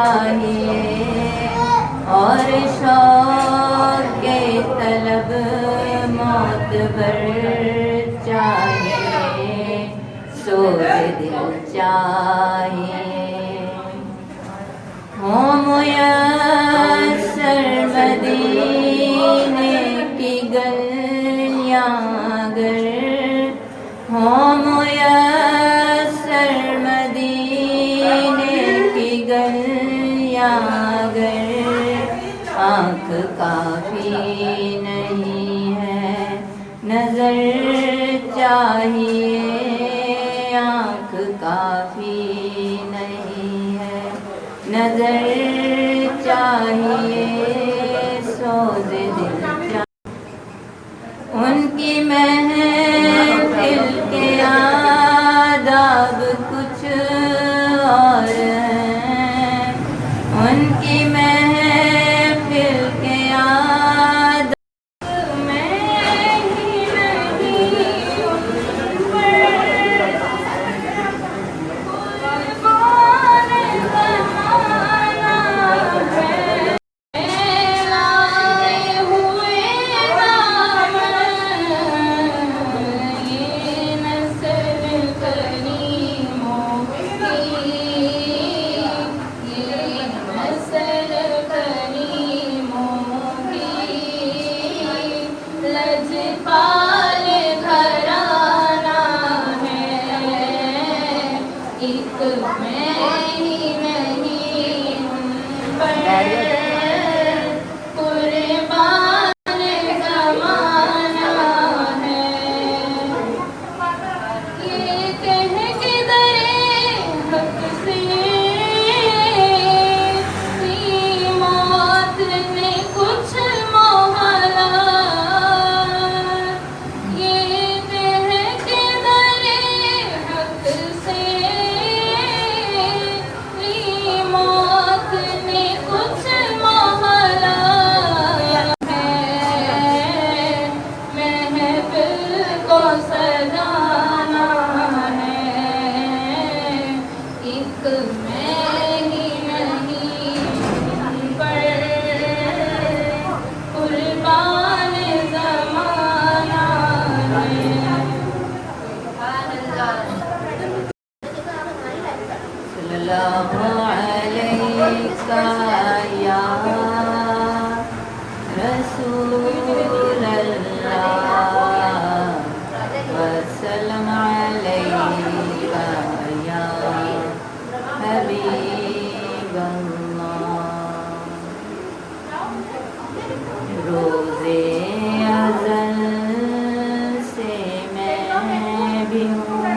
चाहिए और शौक के तलब मोतबर चाहिए, सोज दिल चाहिए। हो मुयस्सर मदीने की गलियां अगर, हो मुयस्सर मदीने की गलियां अगर, आँख काफ़ी नहीं है नजर चाहिए, आँख काफ़ी नहीं है नजर चाहिए, सोज दिल चाहिए। उनकी महफिल के आदाब कुछ और हैं, उनकी महफिल के आदाब मैं ही नहीं उन पर कुर्बान ज़माना है। आए हुए दामन ये नस्ल करीमों की, ये नस्ल करीमों की, लजपाल घराना है। एक मैं ही नहीं उन पर कुर्बान ज़माना है। ये कह के दरे हक से कि मौत ने कुछ मोहला, ये कह के दरे हक से कि मौत ने कुछ मोहला है। महफिल को सजाना है, एक मैं ही नहीं उन पर कुर्बान ज़माना है। सल्लल्लाहु अलैका या रसूलल्लाह वसल्लम अलैका या हबीबल्लाह। रोज़े अज़ल से मैं भी हूँ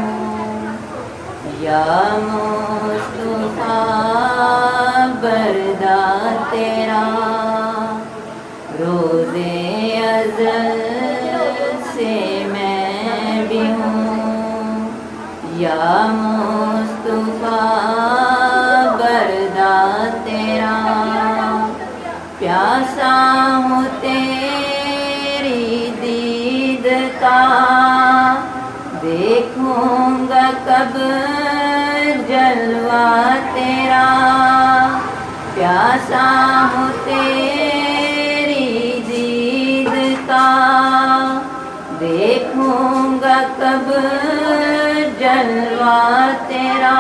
या मुस्तफ़ा बरदा तेरा, रोज़े अज़ल से मैं भी हूँ या मुस्तफ़ा बरदा तेरा। प्यासा हूँ तेरी दीद का, देखूंगा कब जलवा तेरा। प्यासा हूँ तेरी दीद का, देखूंगा कब जलवा तेरा।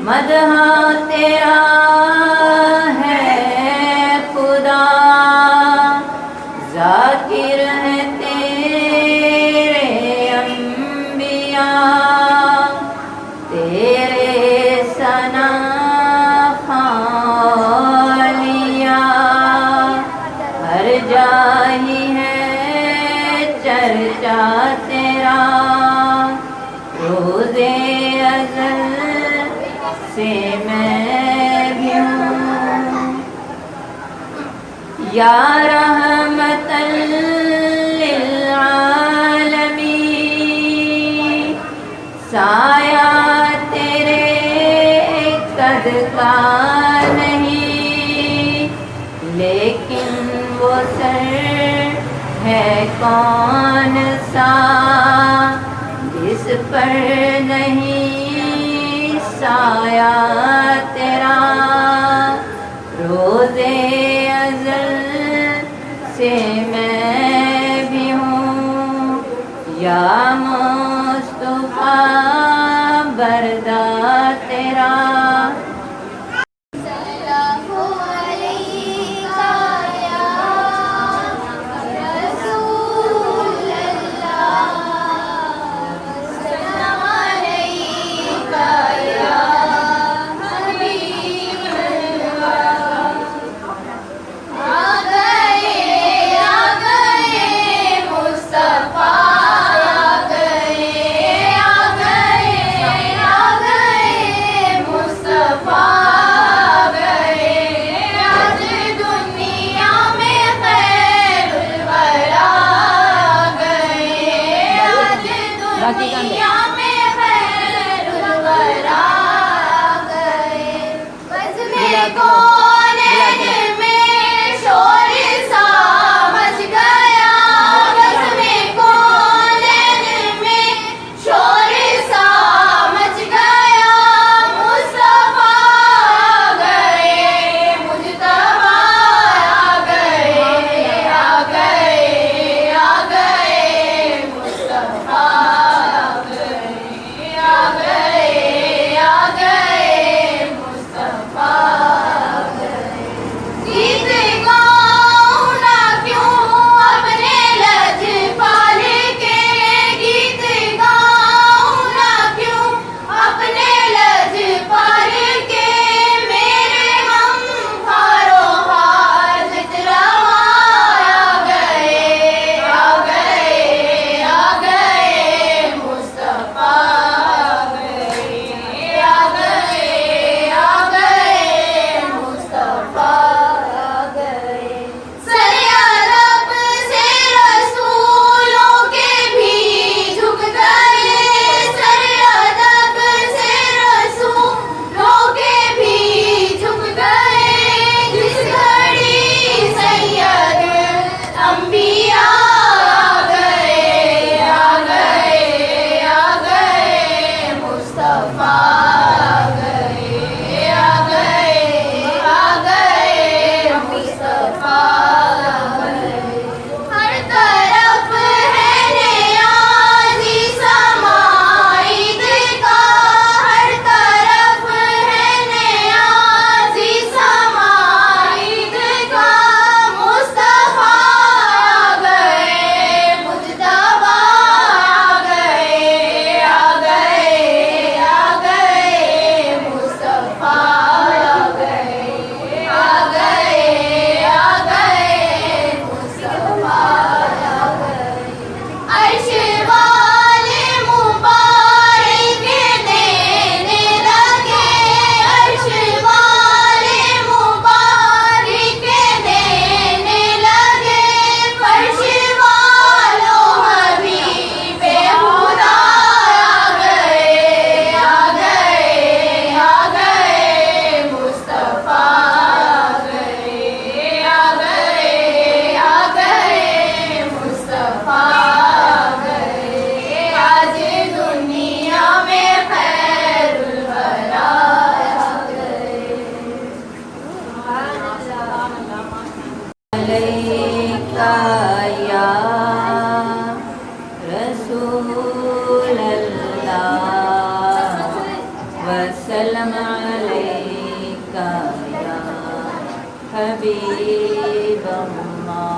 मदहा तेरा है खुदा, ज़ाकिर है तेरे अंबिया, तेरे सना खालिया हर जाही है चर्चा तेरा। रोज़े अज़ल से मैं भी हूँ या रहमतल लिल आलमीन, साया तेरे कद का नहीं, लेकिन वो सर है कौन सा जिस पर नहीं साया बरदा तेरा। या रसूल अल्लाह वसल्लम अलैका या हबीब अल्लाह।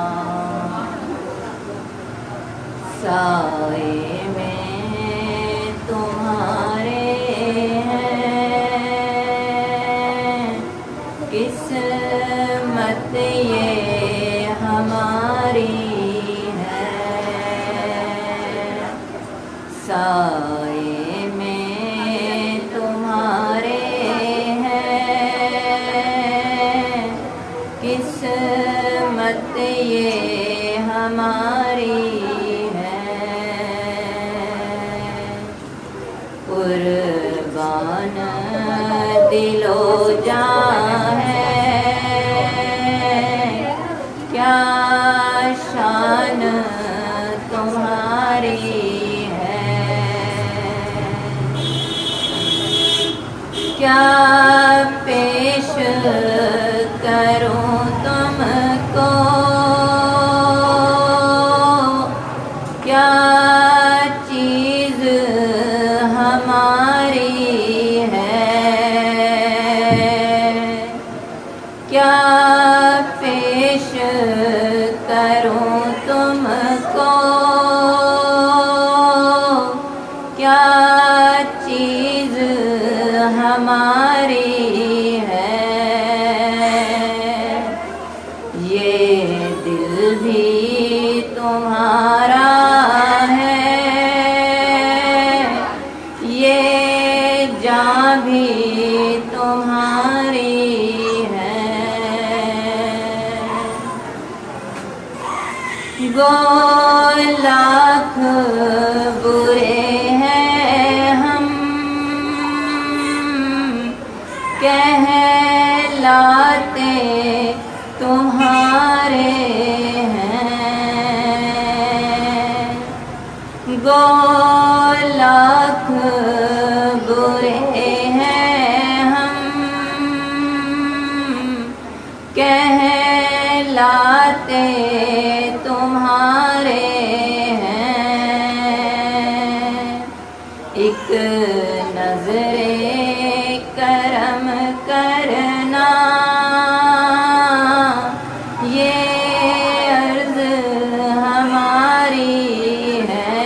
साए में तुम्हारे हैं किस्मत ये हमारी है। साए में तुम्हारे हैं किस्मत ये हमारी है। कुर्बान दिलो जान है क्या शान तुम्हारी है। क्या पेश करूं तुमको क्या चीज़ क्या पेश करूं तुमको, क्या चीज हमारी है। ये दिल भी तुम्हारा है, ये जान भी तुम्हारी है। गो लाख बुरे हैं हम, कहलाते तुम्हारे हैं। गो लाख बुरे हैं हम, कहलाते तुम्हारे हैं। एक नजरे करम करना, ये अर्ज हमारी है।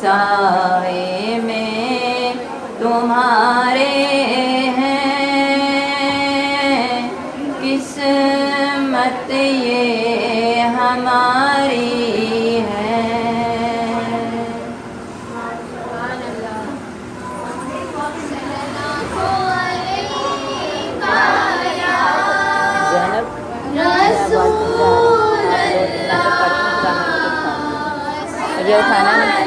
साए में तुम्हारे हैं, किस्मत ये हमारी है। ये उठाना नहीं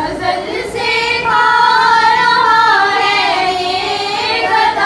अज़ल से खा रहा है ये गदा।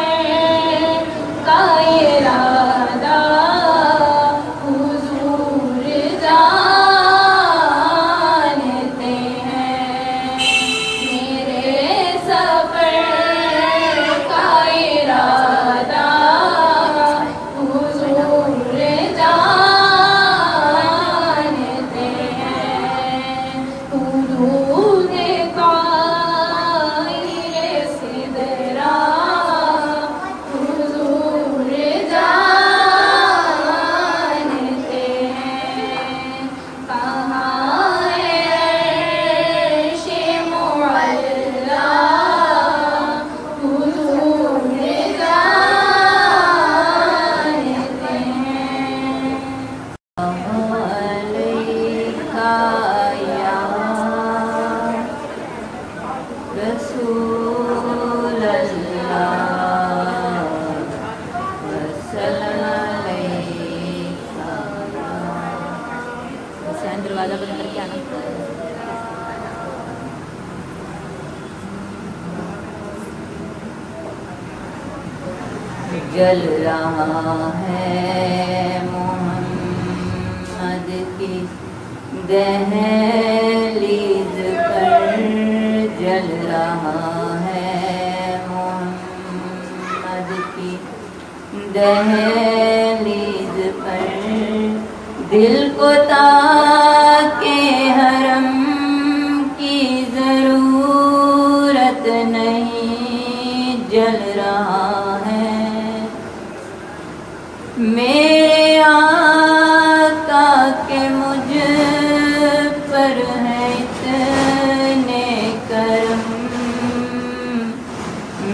सफर का इरादा हुजूर जानते हैं। मेरे सफर का इरादा हुजूर जानते हैं। हुदूद ताहिर सिदरा हुजूर जानते हैं। कहाँ है अर्श मुअल्ला हुजूर जानते हैं। अलैका या रसूल अल्लाह वसल्लम अलैका। हुसैन दरवाज़ा बंद करके आना। जल रहा है मोहम्मद की दहलीज पर, जल रहा है मोहम्मद की दहलीज पर। दिल को ताके हरम की जरूरत नहीं, जल रहा है मेरे आका के मुझ पर है इतने करम।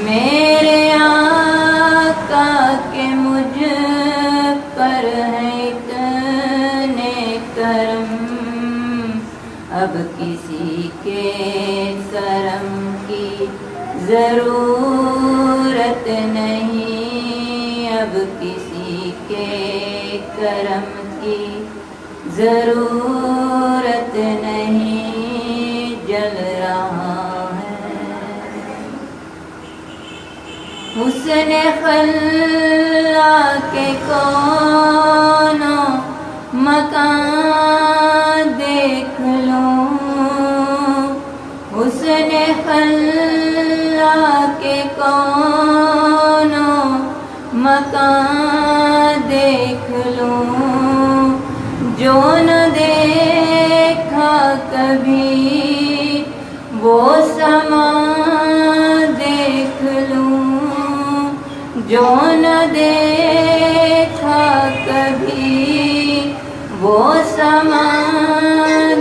मेरे आका के मुझ पर है इतने करम। अब किसी के करम की जरूरत नहीं, अब किसी के करम की जरूरत नहीं, जल रहा है। हुस्न खल्ला के कोनों मकान देख लो, हुस्न खल्ला के कोनों मकान देख लो। जो न देखा कभी वो समा देख लूं, जो न देखा कभी वो समा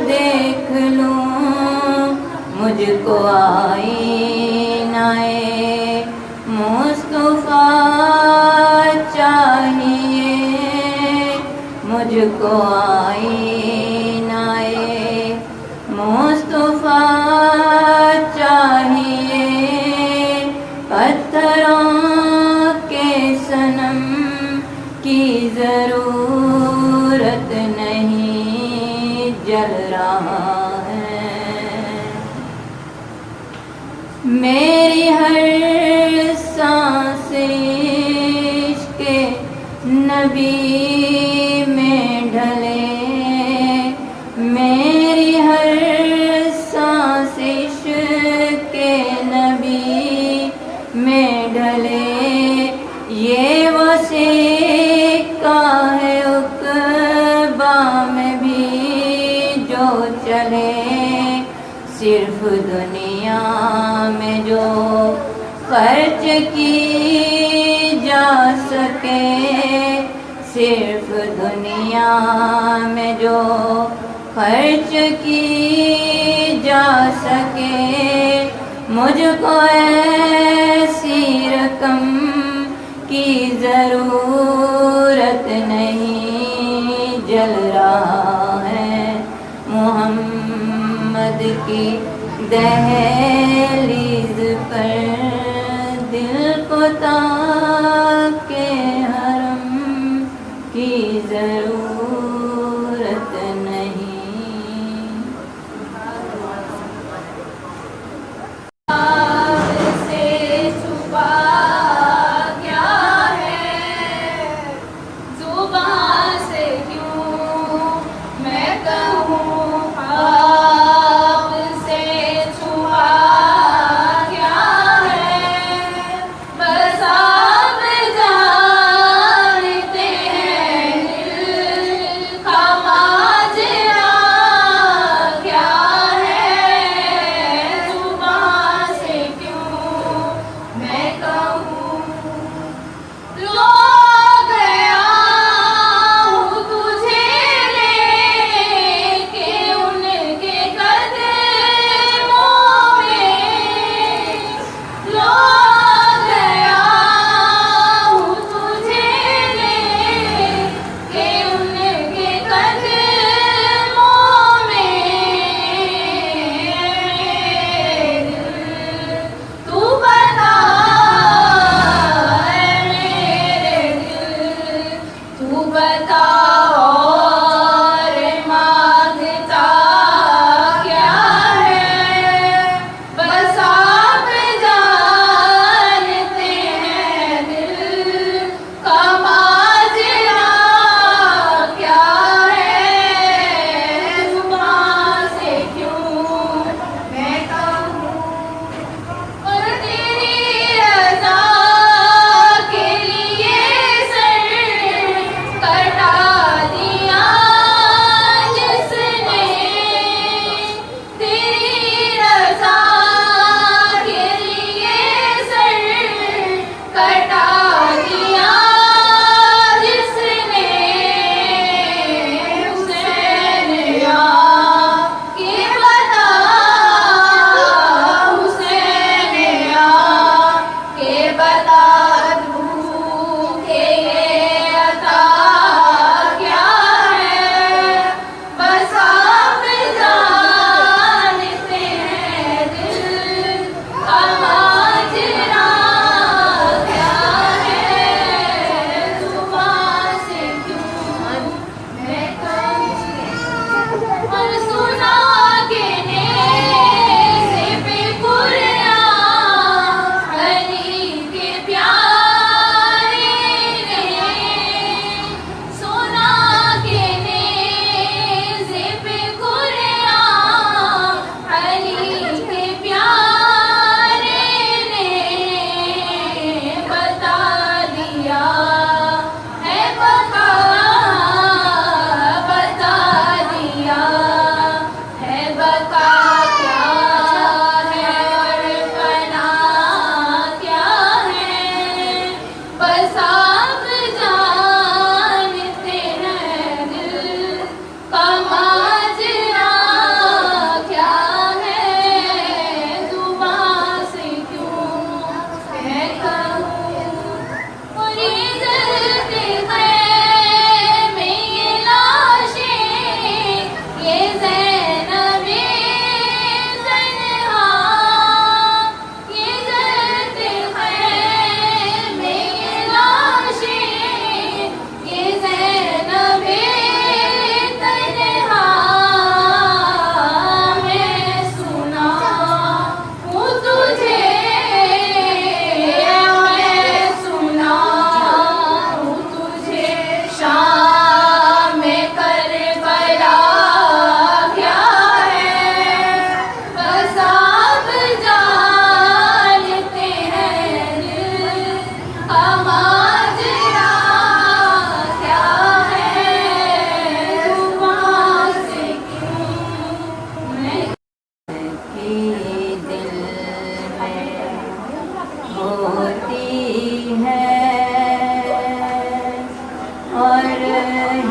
देख लूं। मुझको आईनाए मुस्तफा चाहिए, मुझको आईनाए मुस्तफा चाहिए। पत्थरों के सनम की जरूरत नहीं, जल रहा है मेरी हर सांस इश्क़ नबी में ढले। मेरी हर सांस इश्क़ नबी में ढले। ये वो सिक्का है उक़बा में भी जो चले। सिर्फ दुनिया में जो खर्च की जा सके, सिर्फ दुनिया में जो खर्च की जा सके। मुझको ऐसी रकम की जरूरत नहीं, जल रहा है मोहम्मद की दहलीज पर। दिल को ताके हरम की जरूरत नहीं। से छुपा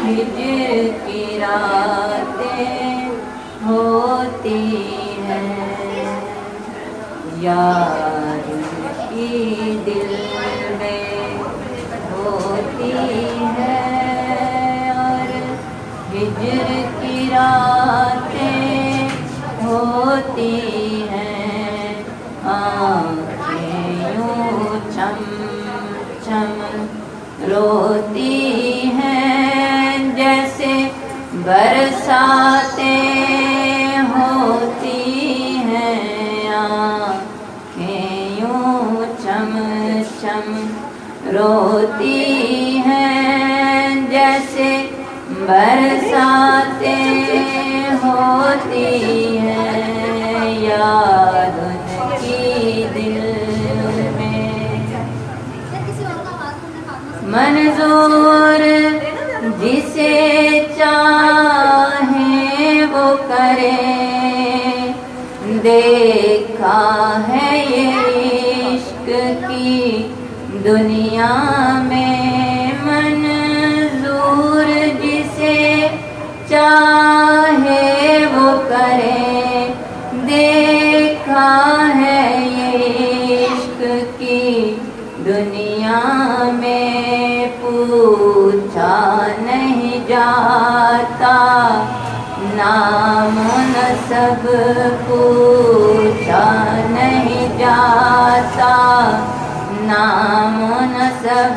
हिज्र की रातें होती हैं, यार की दिल में होती है, और हिज्र की रातें होती हैं, आँखें यूं छम छम रोती हैं, जैसे बरसातें होती हैं, आँखें यूं छम छम रोती हैं, जैसे बरसातें होती हैं, याद उनकी दिल में मंजूर जिसे चाहे वो करे, देखा है ये इश्क की दुनिया में, मंजूर जिसे चाहे वो करे, देखा है ये इश्क की दुनिया में, पूछा नहीं जाता नाम नसब, पूछा नहीं जाता नाम नसब,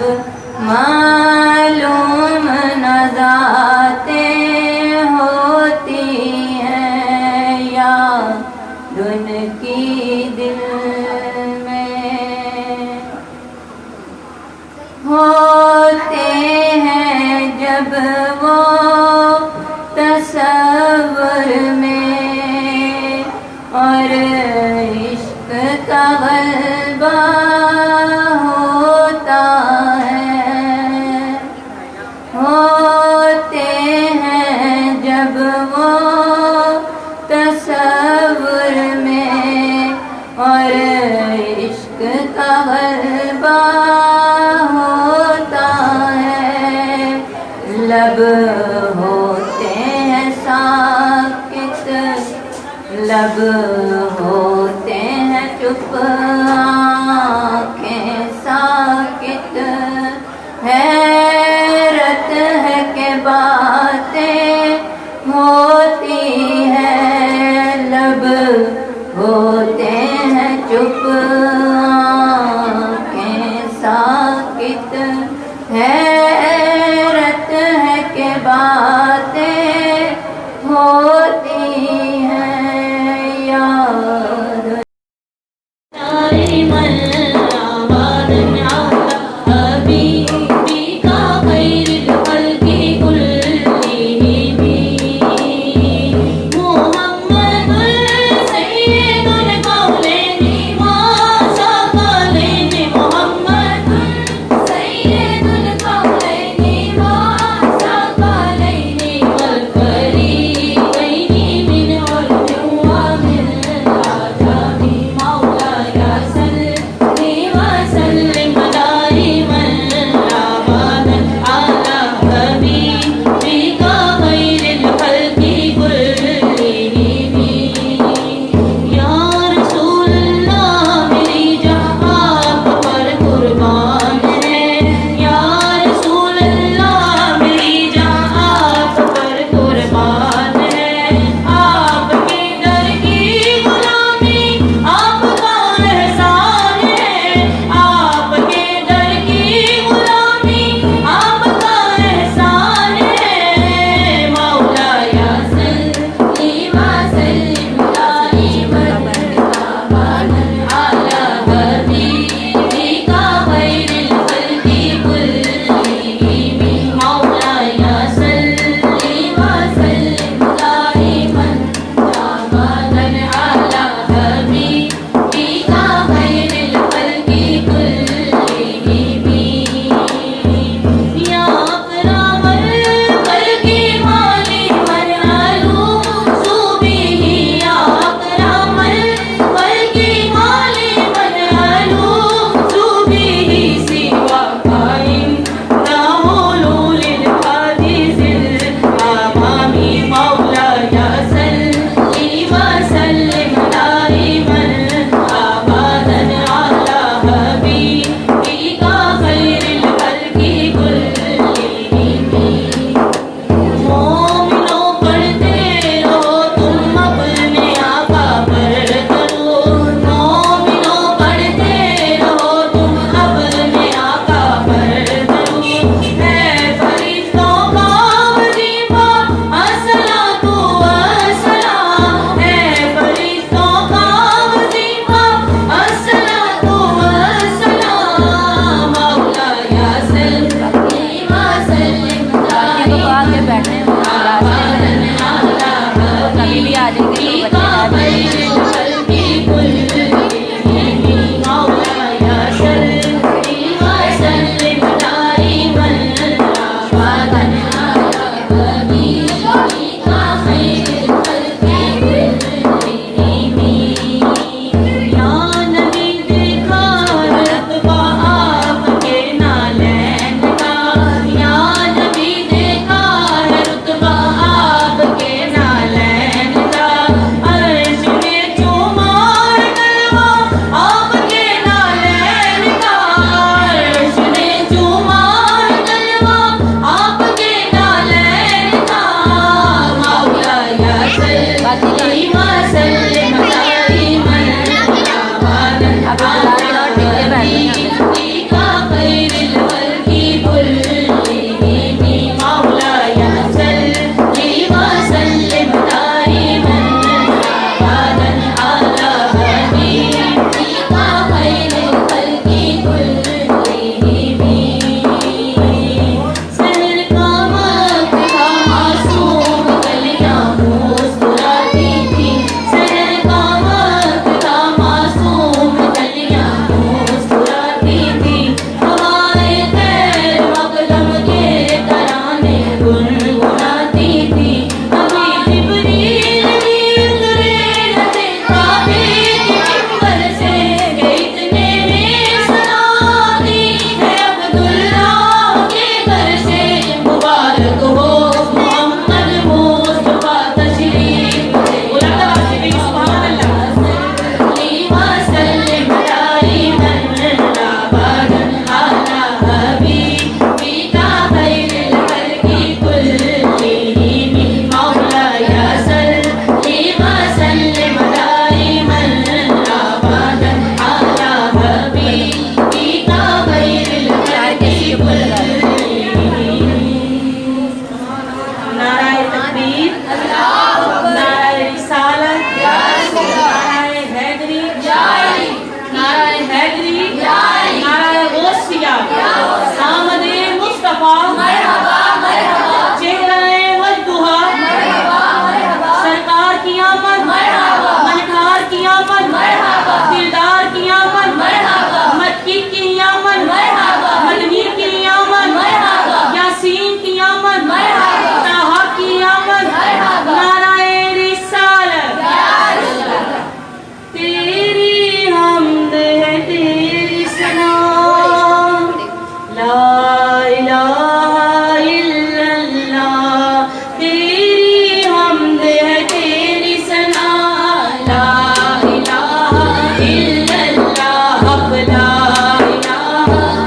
मालूम न जातें होती हैं, याद उनकी दिल में होते हैं, जब वो तसव्वुर में, और इश्क का गलबा होता है, होते हैं जब वो तसव्वुर में, और इश्क का गलबा होता है, लब होते हैं साकित, लब होते हैं चुप, आँखें साकित, हैरत है कि बातें होती हैं, लब होते हैं चुप, आँखें साकित, हैरत है कि बातें होती हैं, याद आला हबीबी का खैर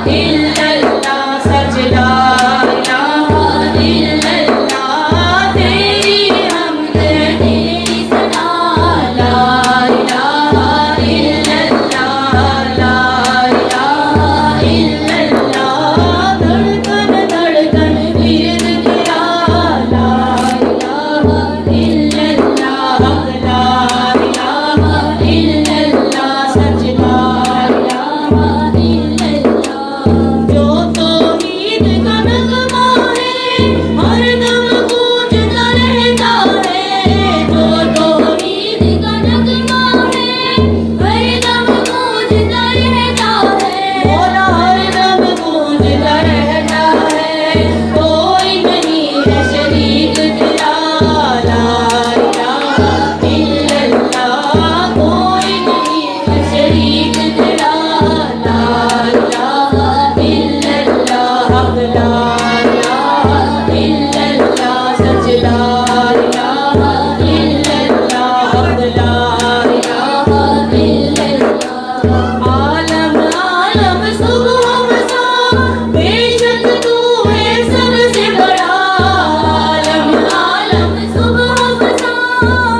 इल्लल्लाह सच ला इलाहा इल्लल्लाह तेरी हमद तेरी सना ला इलाहा इल्लल्लाह ला इलाहा इल्लल्लाह धड़कन धड़कन वीर तेरा ला इलाहा इल्लल्लाह ला इलाहा इल्लल्लाह सच ला इलाहा इल्लल्लाह जो तौहीद का नगमा है हरदम गूंजता रहता है जो तौहीद का नगमा है हरदम गूंजता रहता है मौला हरदम गूंजता रहता है कोई नहीं है शरीक तेरा ला इलाहा इल्लल्लाह कोई नहीं है शरीक तेरा ला इलाहा इल्लल्लाह ला इलाहा इल्लल्लाह सच ला इलाहा इल्लल्लाह ला इलाहा इल्लल्लाह आलम आलम सुबह मसा बेशक तू है सबसे बड़ा आलम आलम सुबह मसा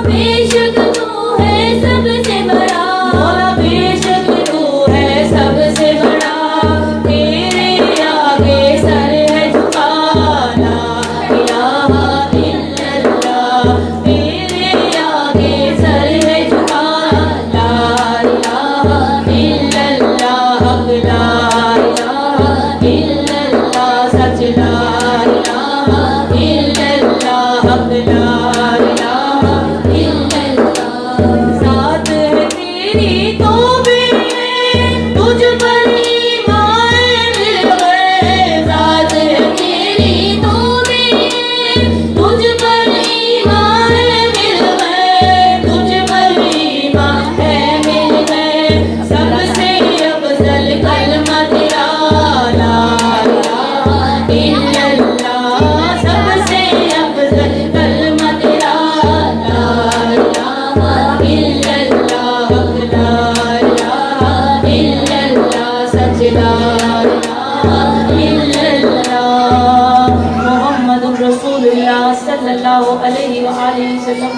बेशक तू है सबसे बड़ा मौला बेशक तू है सबसे बड़ा तेरे आगे सर है झुका ला इलाहा इल्लल्लाह तेरे आगे सर है झुका ला इलाहा इल्लल्लाह ला इलाहा इल्लल्लाह सच ला इलाहा इल्लल्लाह ला इलाहा इल्लल्लाह साथ है तेरी तौबे तुझ पर ईमान मिल गए साथ है तेरी तौबे तुझ पर ईमान मिल गए तुझ पर ईमान है मिल गए सबसे अफजल कलमा तेरा ला इलाहा इल्लल्लाह सबसे अफजल कलमा तेरा ला इलाहा इल्लल्लाह ला इलाहा इल्लल्लाह सच ला इलाहा इल्लल्लाह मुहम्मदुर रसूलुल्लाह सल्लल्लाहु अलैहि व आलिहि वसल्लम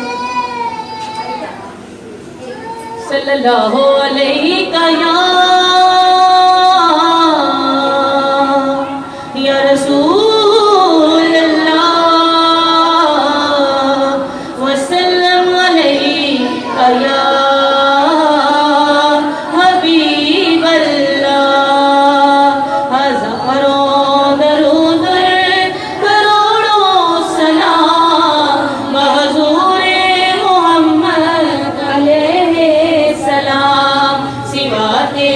सल्लल्लाहु अलैहि का या रसूल अल्लाह वसल्लम अलैहि का या हबीब अल्लाह हजारों दरूद करोड़ों सलाम महजूर मोहम्मद अलैहि सलाम सिवा तेरे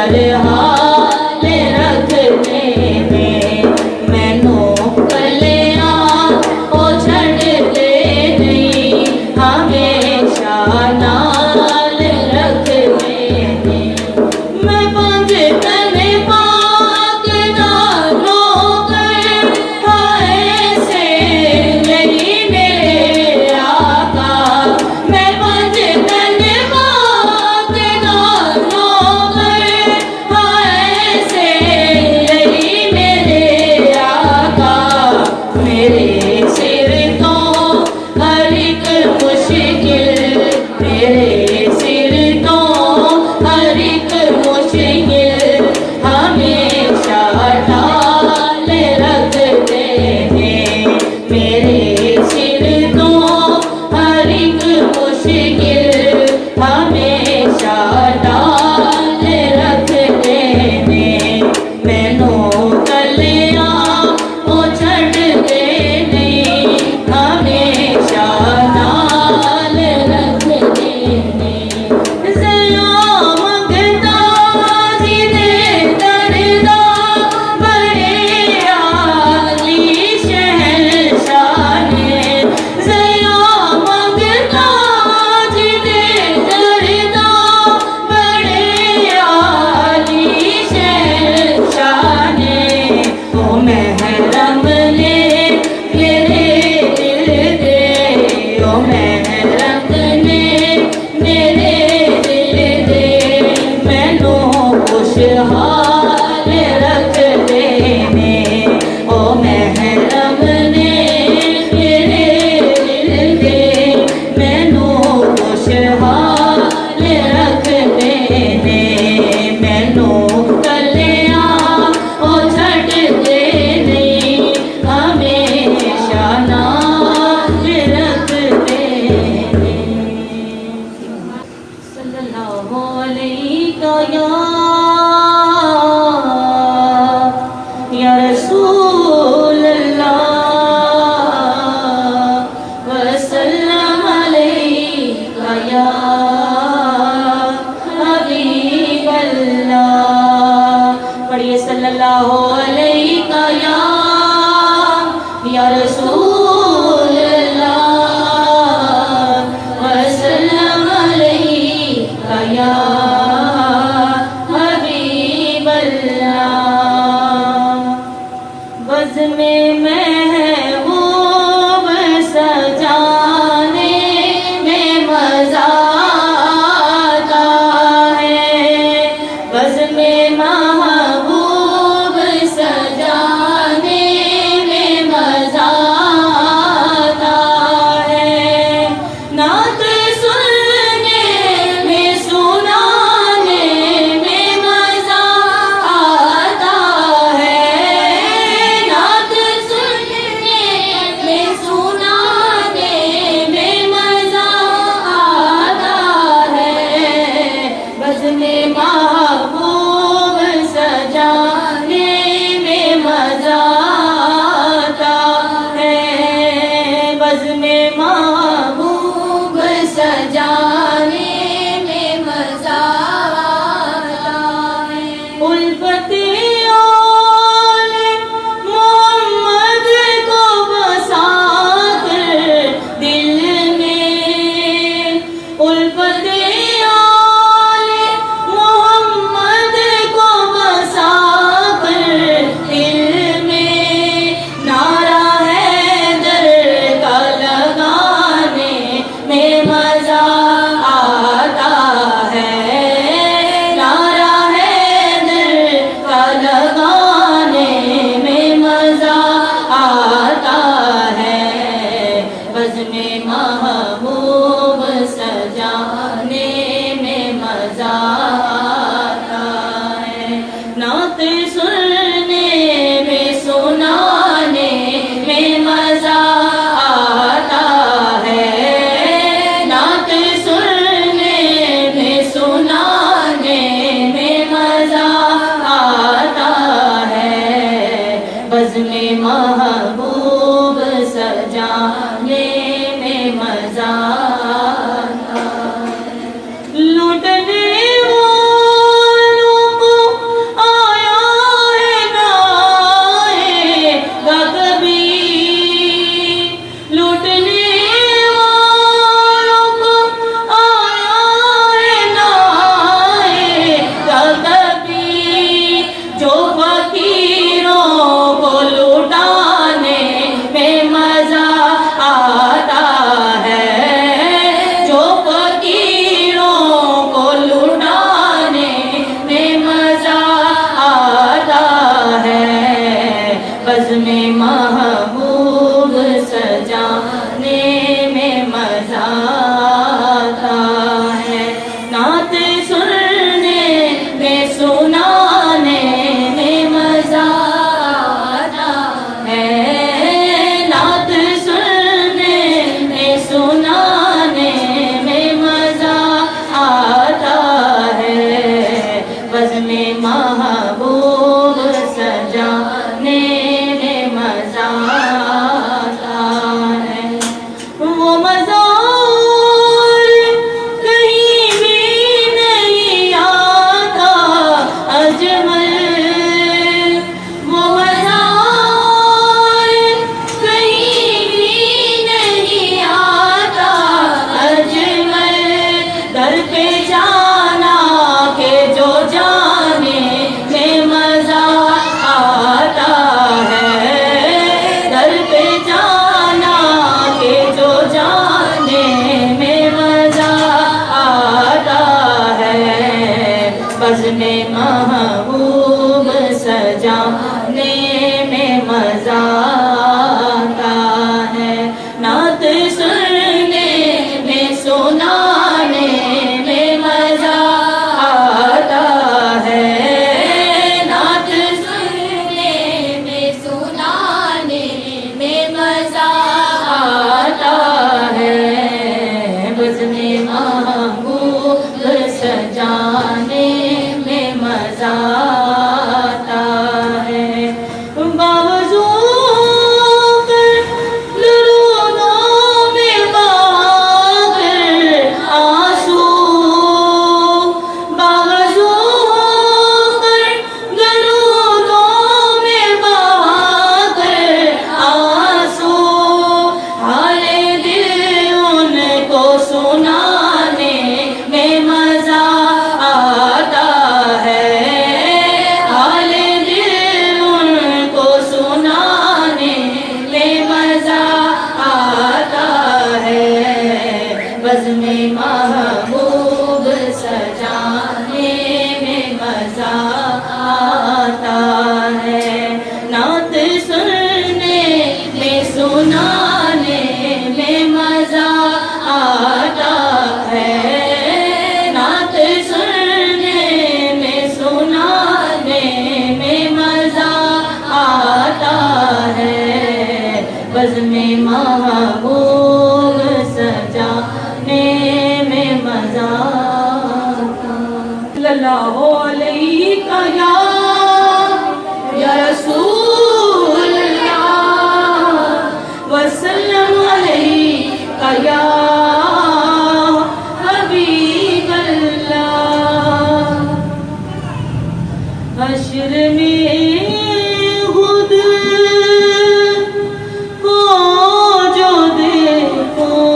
हर हाल रखने में मैनू कलिया ओ छड़ दे नहीं हमेशा नाल रखने में मैं पंज तने पाक नालों कर हाय से नहीं मेरे आका मैं पंज तने पाक नालों कर हाय से नहीं मेरे आका मेरे सिर तो हर एक मुश्किल मेरे सिर तो हर एक मुश्किल हमेशा टाल रखते हैं मेरे सिर तो हर एक मुश्किल हमेशा टाल रखते हैं मैनू कलिया ओ छड़ दे नहीं हमेशा नाल रखते हैं ज़या मंगता जी दे दरदा बड़े आली शहंशाह ने ज़या मंगता जी दे दरदा बड़े आली शहंशाह ने ओ महरम ने मेरे दिल दे ओ महरम ने मेरे दिल दे मैनू खुशहाल रख देने ओ महरम ने मेरे दिल दे मैनू खुशहाल रख देने मैनू कलिया ओ छड़ दे नहीं हमेशा नाल रख देने सल्लल्लाहु अलैहि या रसूल अल्लाह वसल्लम अलैका या हबीब अल्लाह पढ़िए सल्लल्लाहु अलैहि या रसूल अल्लाह वसल्लम अलैका या हबीब अल्लाह बज़ में महबूब सजाने में मज़ा आता है बज़ में महबूब सजाने में मज़ा में महबूब सजाने में मजा आता है। वो मजा कहीं भी नहीं आता अजमल, वो मजा कहीं भी नहीं आता अजमल। दर पे जाना के जो जाने में मजा आता है, दर पे जाना के जो जाने में मजा आता है। बज़्म-ए महबूब सजाने में मजा आता है। नात सुनने में सुनाने में मजा आता है। नात सुनने में सुनाने में मजा आता है। बज़्म-ए महबूब सजाने में मजा आता है। बावजूद दरूदों में बहाकर आंसू, बावजूद दरूदों में बहाकर आंसू, हाले दिल उनको सुनाने में मजा आता है। हाले दिल उनको सुनाने में मजा आता है। बज़्म-ए महबूब सजाने में मजा आता है। नात सुनने में सुनाने में मजा आता है। नात सुनने में सुनाने में मजा आता है। बज़्म-ए महबूब सजाने में मजा आता। सल्लल्लाहु अलैहि या रसूल अल्लाह, वसल्लम अलैहि या हबीब अल्लाह। हश्र में खुद को जो देखूंगा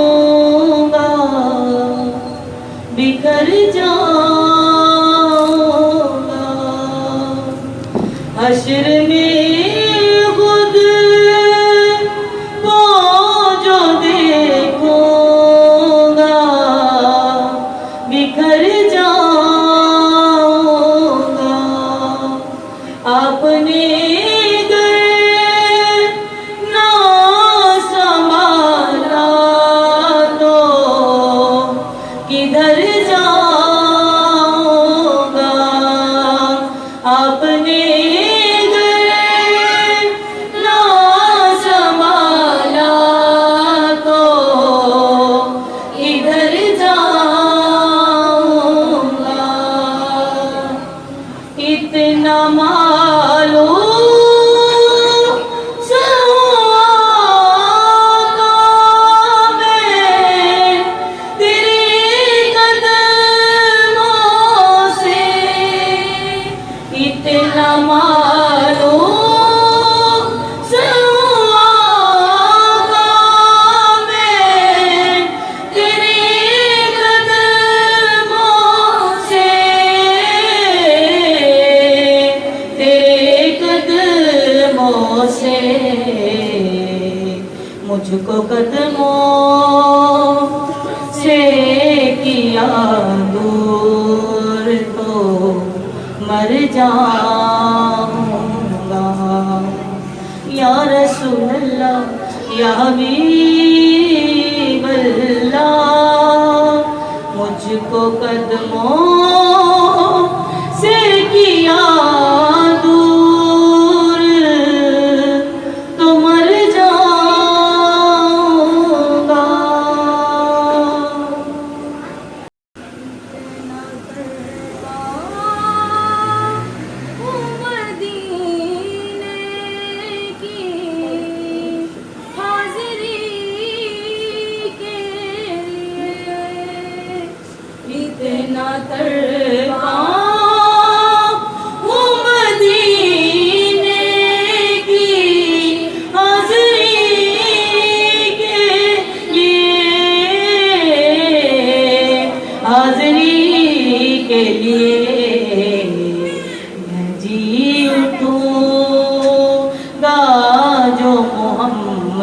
बिखर जाऊंगा। हश्र में खुद को जो देखूंगा बिखर जाऊंगा। आपने घर ना संभाला तो किधर जाऊंगा। आपने घर ना संभाला तो किधर जाऊंगा। इतना मालूम इतना मालूम सुहागा मैं तेरे कदमों से, तेरे कदमों से। मुझको कदमों से किया दूर तो मर जाऊंगा। या रसूल अल्लाह, या हबीब अल्लाह, मुझको कदमों से किया दूर तो मर जाऊंगा।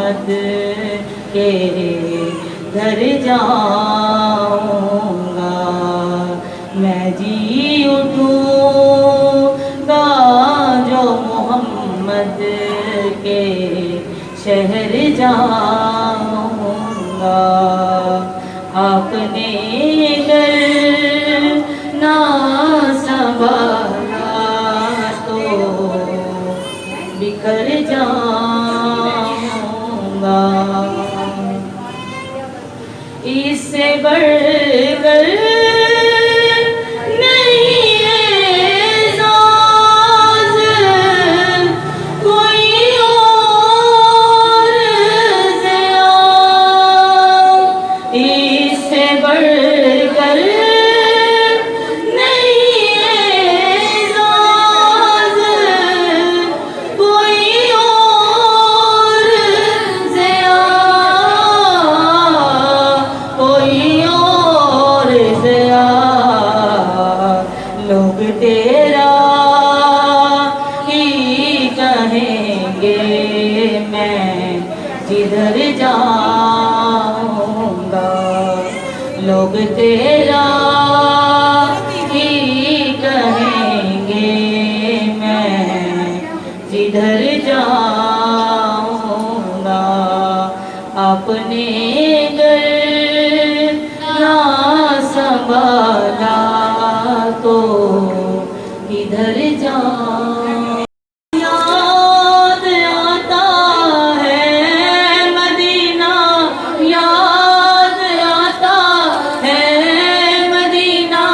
मोहम्मद के घर जाऊंगा। मैं जी उठूंगा जो मोहम्मद के शहर जाऊंगा। आपने घर ना संभाला तो बिखर जाऊंगा। इससे बढ़कर नहीं है नाज़ कोई और ज़िया। इससे बढ़कर नहीं है नाज़ कोई और ज़िया। कोई और ज़िया। लोग तेरा ही कहेंगे मैं जिधर जाऊंगा। लोग तेरा ही कहेंगे मैं जिधर जाऊंगा। अपने घर ना संभाला तो इधर जाऊं। याद आता है मदीना, याद आता है मदीना,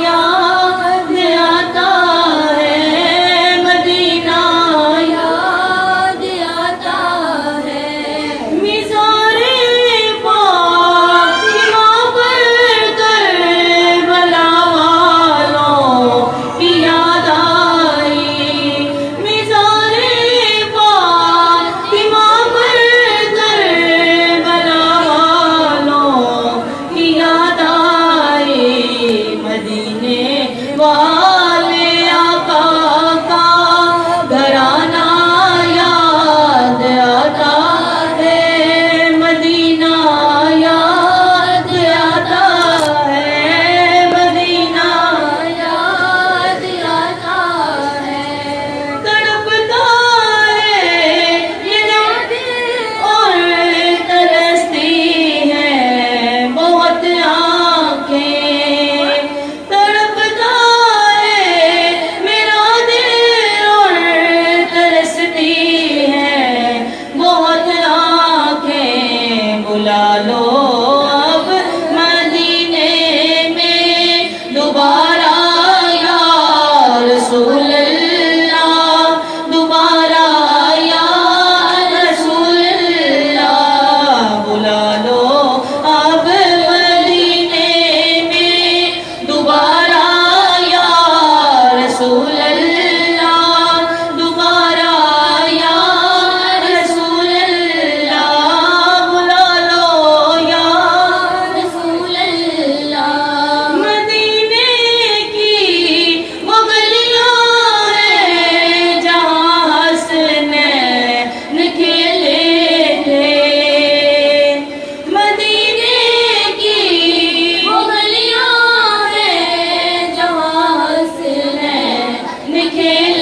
याद आता है मदीना, याद आता है। मिज़ारे फातिमा पर करबला वालों की याद आई। मिज़ारे फातिमा पर करबला वालों की याद आई। मदीने वाले आका का घराना याद आता है। मदीना याद आता है। मदीना याद आता है। तड़पता है ये रात और तरसती है बहुत आँखें। तड़पता है मेरा दिल और तरसती है बहुत आँखें। बुला लो अब मदीने में दोबारा या रसूल अल्लाह। दोबारा या रसूल अल्लाह। बुला लो अब मदीने में दोबारा या रसूल अल्लाह। दोबारा या रसूल अल्लाह। बुला लो या रसूल अल्लाह। मदीने की वो गलियां हैं जहाँ हसनैन खेले थे। मदीने की वो गलियां हैं जहाँ हसनैन खेले